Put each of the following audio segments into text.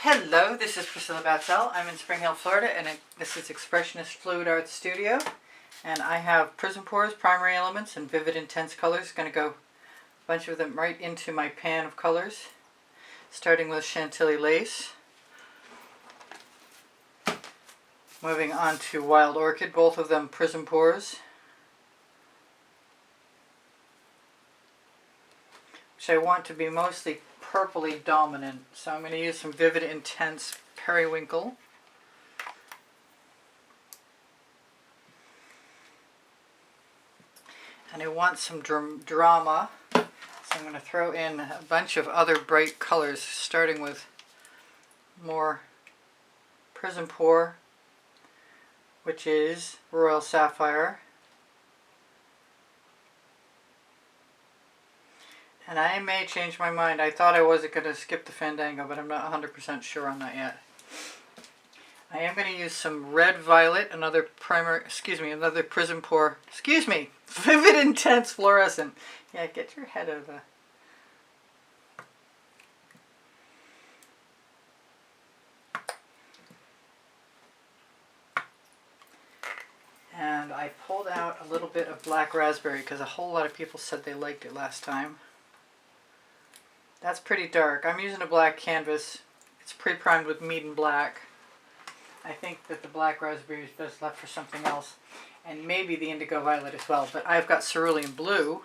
Hello, this is Priscilla Batzell. I'm in Spring Hill, Florida, and this is Expressionist Fluid Art Studio. And I have Prizm pours, Primary Elements, and Vivid Intense colors. Going to go a bunch of them right into my pan of colors, starting with Chantilly Lace. Moving on to Wild Orchid, both of them Prizm pours, which I want to be mostly purpley dominant. So I'm going to use some Vivid Intense Periwinkle. And I want some drama, so I'm going to throw in a bunch of other bright colors, starting with more Prizm pour, which is Royal Sapphire. And I may change my mind. I thought I wasn't going to skip the Fandango, but I'm not 100% sure on that yet. I am going to use some Red Violet, another Prizm pour, Vivid Intense Fluorescent. Yeah, get your head out of the... And I pulled out a little bit of Black Raspberry because a whole lot of people said they liked it last time. That's pretty dark. I'm using a black canvas. It's pre-primed with Mead and Black. I think that the Black Raspberry is best left for something else. And maybe the Indigo Violet as well. But I've got Cerulean Blue.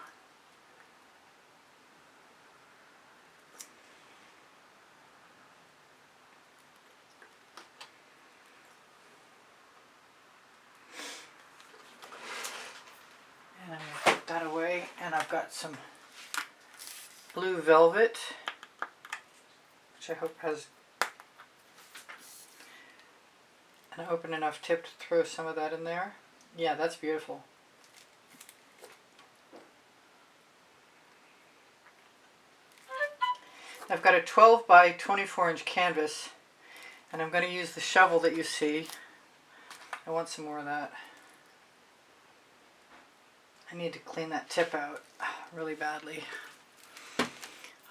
And I'm going to put that away. And I've got some Blue Velvet, which I hope has an open enough tip to throw some of that in there. Yeah, that's beautiful. I've got a 12 by 24 inch canvas, and I'm going to use the shovel that you see. I want some more of that. I need to clean that tip out really badly.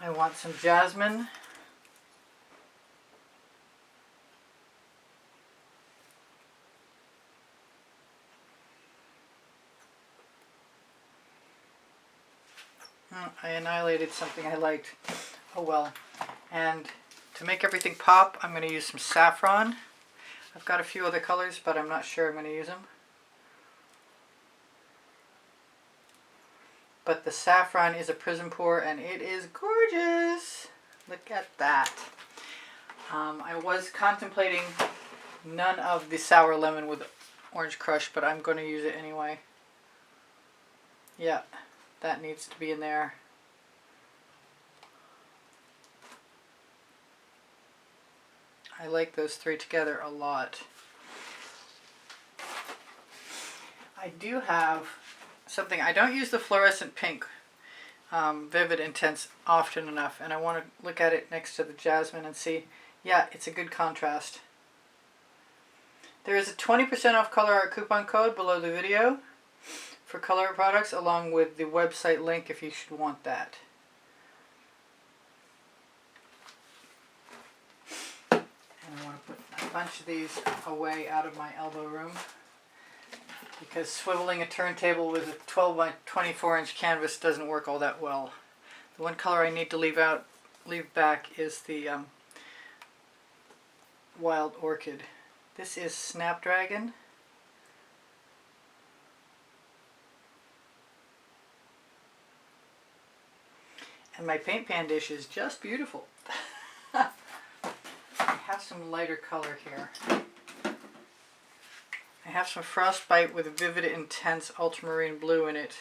I want some jasmine. I annihilated something I liked. Oh well. And to make everything pop, I'm going to use some saffron. I've got a few other colors, but I'm not sure I'm going to use them. But the saffron is a Prizm pour, and it is gorgeous. Look at that. I was contemplating none of the sour lemon with orange crush, but I'm going to use it anyway. Yeah, that needs to be in there. I like those three together a lot. I do have something. I don't use the fluorescent pink Vivid Intense often enough, and I want to look at it next to the jasmine and see, yeah, it's a good contrast. There is a 20% off Colourarte coupon code below the video for Colourarte products, along with the website link if you should want that. And I want to put a bunch of these away out of my elbow room, because swiveling a turntable with a 12 by 24 inch canvas doesn't work all that well. The one color I need to leave back is the Wild Orchid. This is Snapdragon. And my paint pan dish is just beautiful. I have some lighter color here. I have some Frostbite with Vivid Intense Ultramarine Blue in it,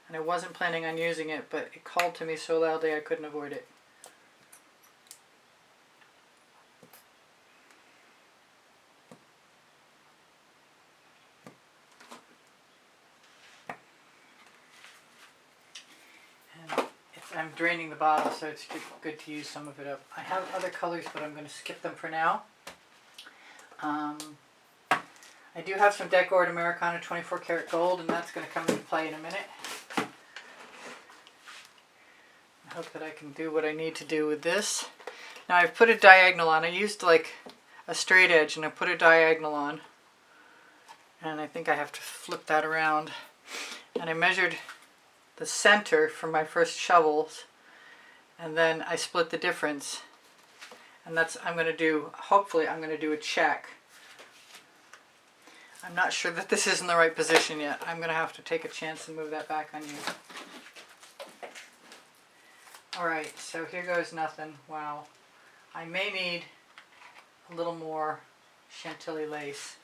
and I wasn't planning on using it, but it called to me so loudly I couldn't avoid it. And I'm draining the bottle, so it's good to use some of it up. I have other colors, but I'm going to skip them for now. I do have some Decor Americana 24 karat gold, and that's going to come into play in a minute. I hope that I can do what I need to do with this. Now I've put a diagonal on. I used like a straight edge and I put a diagonal on. And I think I have to flip that around. And I measured the center for my first shovels. And then I split the difference. And that's, I'm going to do, hopefully I'm going to do a check. I'm not sure that this is in the right position yet. I'm going to have to take a chance and move that back on you. Alright, so here goes nothing. Wow. I may need a little more Chantilly lace.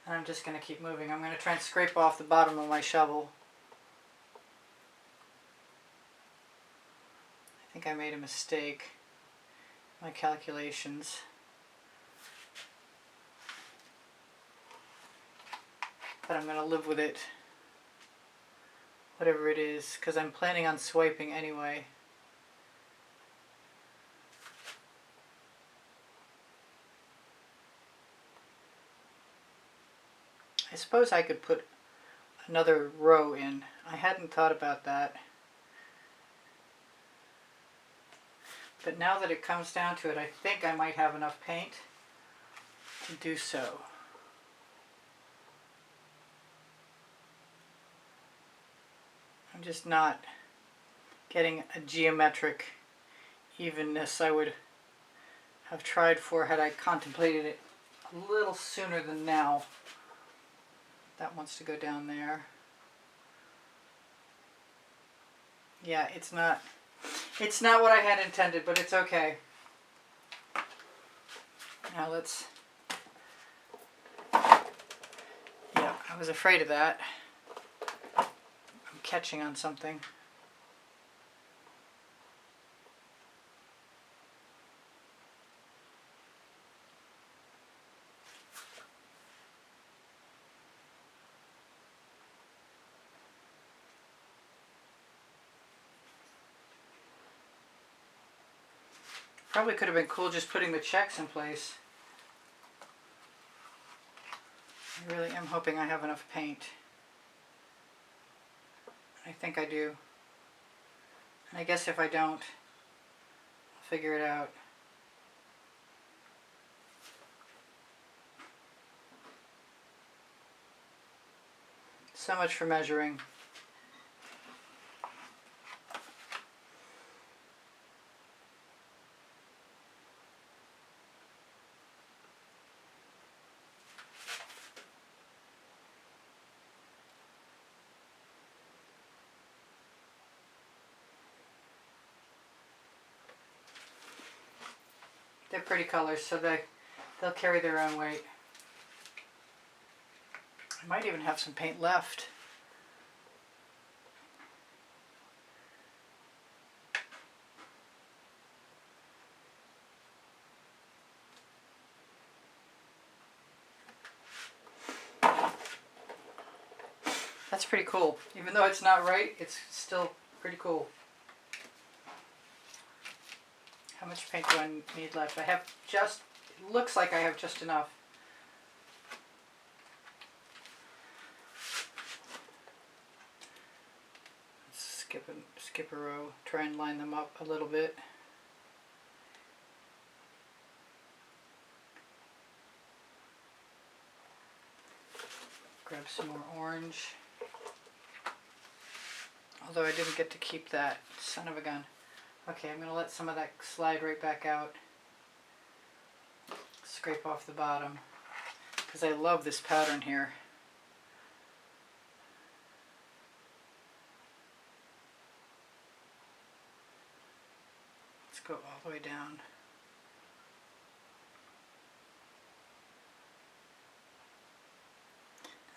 And I'm just going to keep moving. I'm going to try and scrape off the bottom of my shovel. I think I made a mistake in my calculations. But I'm going to live with it, whatever it is, because I'm planning on swiping anyway. I suppose I could put another row in. I hadn't thought about that. But now that it comes down to it, I think I might have enough paint to do so. I'm just not getting a geometric evenness I would have tried for had I contemplated it a little sooner than now. That wants to go down there. Yeah, it's not what I had intended, but it's okay. Now let's, yeah, I was afraid of that. I'm catching on something. Probably could have been cool just putting the checks in place. I really am hoping I have enough paint. I think I do. And I guess if I don't, I'll figure it out. So much for measuring. They're pretty colors, so they'll carry their own weight. I might even have some paint left. That's pretty cool. Even though it's not right, it's still pretty cool. How much paint do I need left? I have just, it looks like I have just enough. Let's skip a row, try and line them up a little bit. Grab some more orange. Although I didn't get to keep that, son of a gun. Okay, I'm going to let some of that slide right back out. Scrape off the bottom. Because I love this pattern here. Let's go all the way down.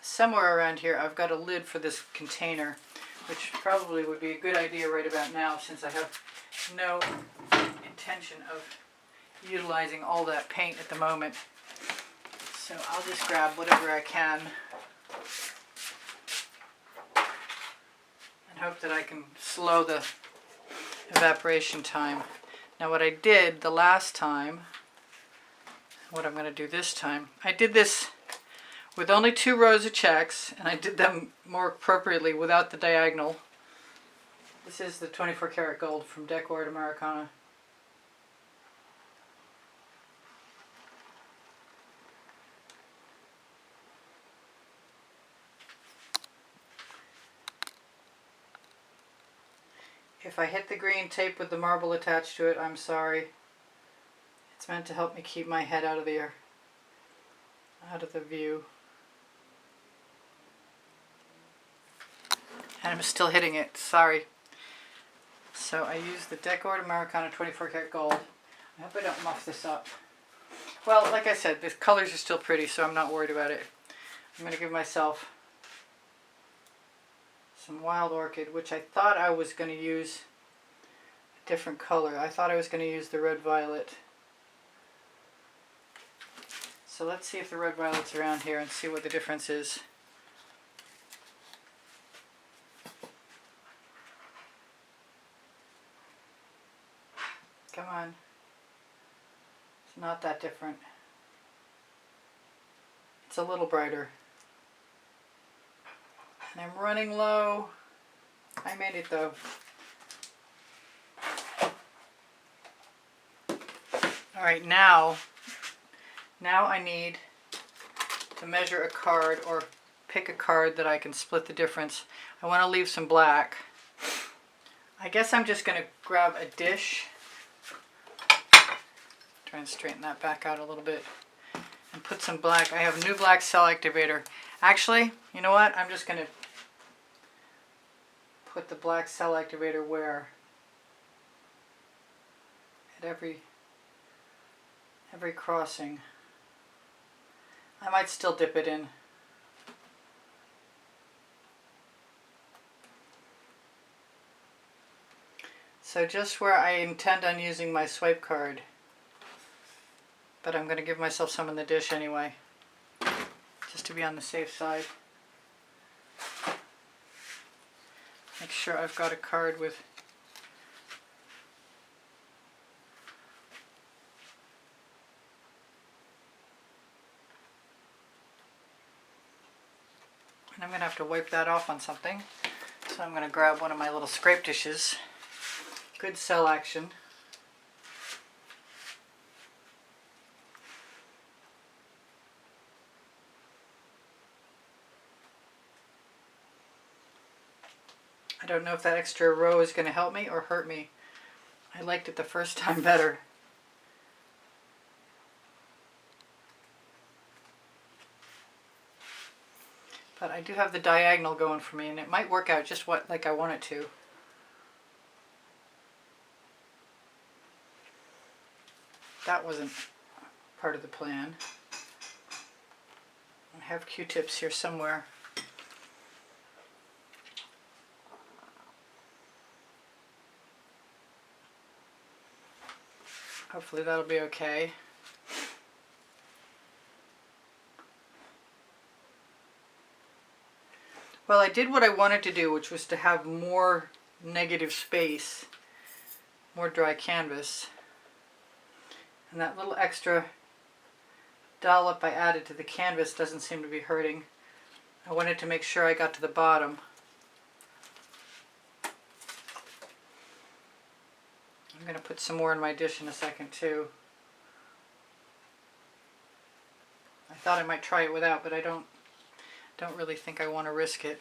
Somewhere around here I've got a lid for this container, which probably would be a good idea right about now since I have no intention of utilizing all that paint at the moment. So I'll just grab whatever I can and hope that I can slow the evaporation time. Now what I did the last time what I'm going to do this time. I did this with only 2 rows of checks, and I did them more appropriately without the diagonal. This is the 24 karat gold from Decor Americana. If I hit the green tape with the marble attached to it, I'm sorry. It's meant to help me keep my head out of the view. And I'm still hitting it, sorry. So I use the Decor Americana 24 karat gold. I hope I don't muff this up. Well, like I said, the colors are still pretty, so I'm not worried about it. I'm going to give myself some Wild Orchid, which I thought I was going to use a different color. I thought I was going to use the Red Violet. So let's see if the Red Violet's around here and see what the difference is. Come on. It's not that different. It's a little brighter. And I'm running low. I made it though. Alright, now I need to measure a card or pick a card that I can split the difference. I want to leave some black. I guess I'm just going to grab a dish. Try and straighten that back out a little bit. And put some black. I have new black cell activator. Actually, you know what? I'm just going to put the black cell activator where? At every crossing. I might still dip it in. So just where I intend on using my swipe card. But I'm going to give myself some in the dish anyway, just to be on the safe side. Make sure I've got a card with and I'm going to have to wipe that off on something. So I'm going to grab one of my little scrape dishes. Good cell action. I don't know if that extra row is going to help me or hurt me. I liked it the first time better. But I do have the diagonal going for me, and it might work out just like I want it to. That wasn't part of the plan. I have Q-tips here somewhere. Hopefully that'll be okay. Well, I did what I wanted to do, which was to have more negative space, more dry canvas. And that little extra dollop I added to the canvas doesn't seem to be hurting. I wanted to make sure I got to the bottom. I'm going to put some more in my dish in a second too. I thought I might try it without, but I don't really think I want to risk it.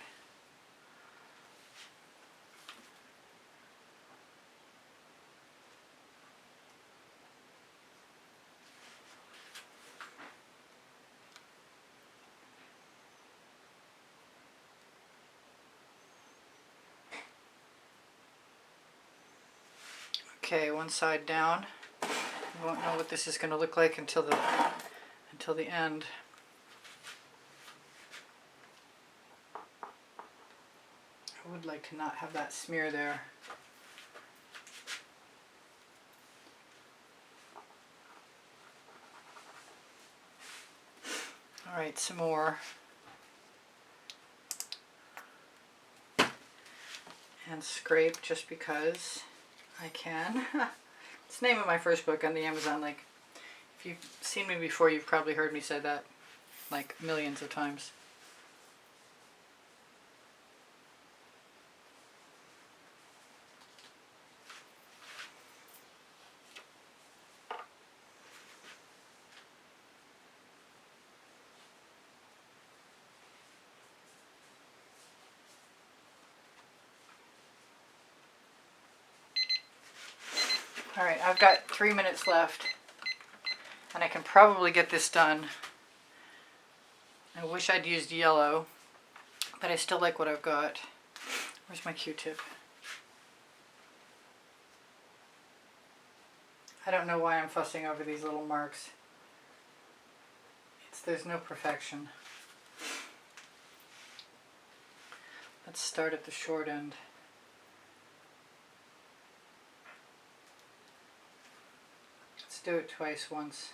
Okay, one side down. You won't know what this is going to look like until the end. I would like to not have that smear there. All right, some more. And scrape just because I can. It's the name of my first book on the Amazon. Like, If you've seen me before, you've probably heard me say that like millions of times. Alright, I've got 3 minutes left, and I can probably get this done. I wish I'd used yellow, but I still like what I've got. Where's my Q-tip? I don't know why I'm fussing over these little marks. There's no perfection. Let's start at the short end. Let's do it twice once.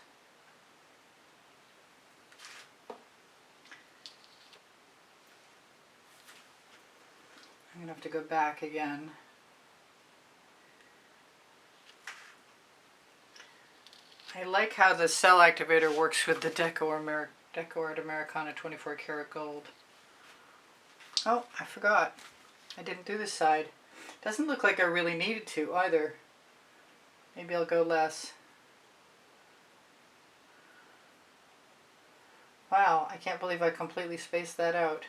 I'm going to have to go back again. I like how the cell activator works with the Deco-Art Americana 24 karat gold. Oh, I forgot. I didn't do this side. Doesn't look like I really needed to either. Maybe I'll go less. Wow, I can't believe I completely spaced that out.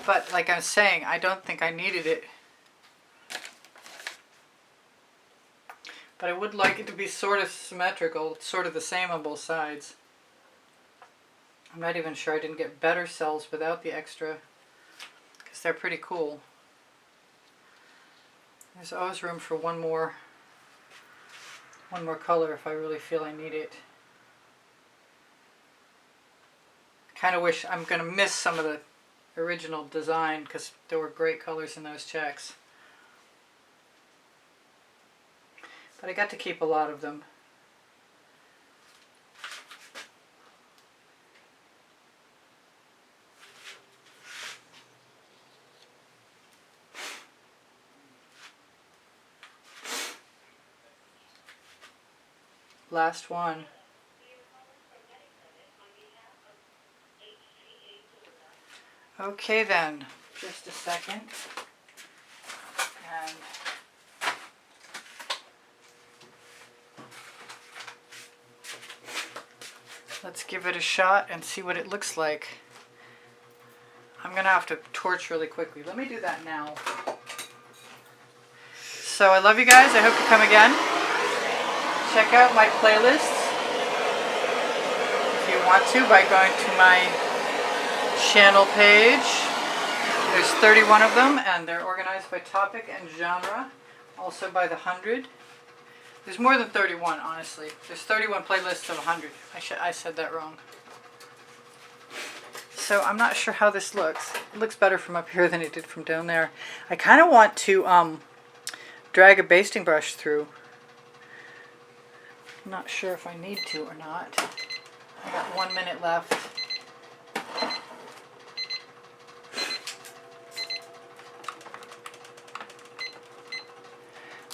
But like I was saying, I don't think I needed it. But I would like it to be sort of symmetrical, sort of the same on both sides. I'm not even sure I didn't get better cells without the extra, because they're pretty cool. There's always room for one more color if I really feel I need it. Kind of wish I'm going to miss some of the original design because there were great colors in those checks. But I got to keep a lot of them. Last one. Okay then, just a second. And let's give it a shot and see what it looks like. I'm going to have to torch really quickly. Let me do that now. So I love you guys. I hope you come again. Check out my playlists if you want to by going to my channel page. There's 31 of them and they're organized by topic and genre. Also by the 100. There's more than 31, honestly. There's 31 playlists of 100. I said that wrong. So I'm not sure how this looks. It looks better from up here than it did from down there. I kind of want to drag a basting brush through. I'm not sure if I need to or not. I got 1 minute left.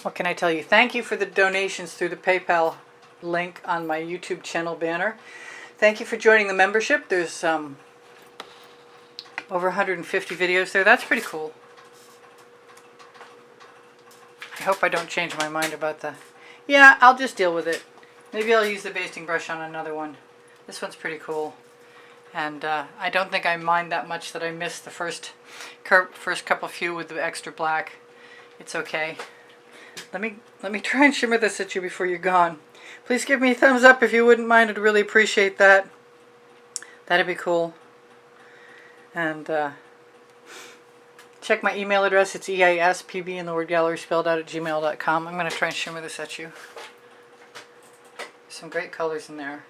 What can I tell you? Thank you for the donations through the PayPal link on my YouTube channel banner. Thank you for joining the membership. There's over 150 videos there. That's pretty cool. I hope I don't change my mind about the... Yeah, I'll just deal with it. Maybe I'll use the basting brush on another one. This one's pretty cool. And I don't think I mind that much that I missed the first couple few with the extra black. It's okay. Let me try and shimmer this at you before you're gone. Please give me a thumbs up if you wouldn't mind. I'd really appreciate that. That'd be cool. And check my email address. It's easpb in the word gallery spelled out at gmail.com. I'm going to try and shimmer this at you. Some great colors in there.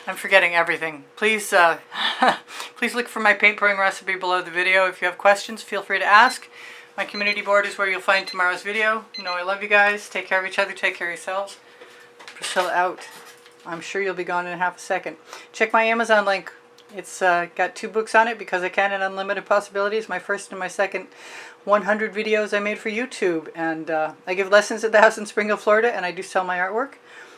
I'm forgetting everything. Please, please look for my paint pouring recipe below the video. If you have questions, feel free to ask. My community board is where you'll find tomorrow's video. You know I love you guys. Take care of each other. Take care of yourselves. Priscilla out. I'm sure you'll be gone in half a second. Check my Amazon link. It's got 2 books on it, Because I Can and Unlimited Possibilities. My first and my second 100 videos I made for YouTube. And I give lessons at the house in Spring Hill, Florida, and I do sell my artwork.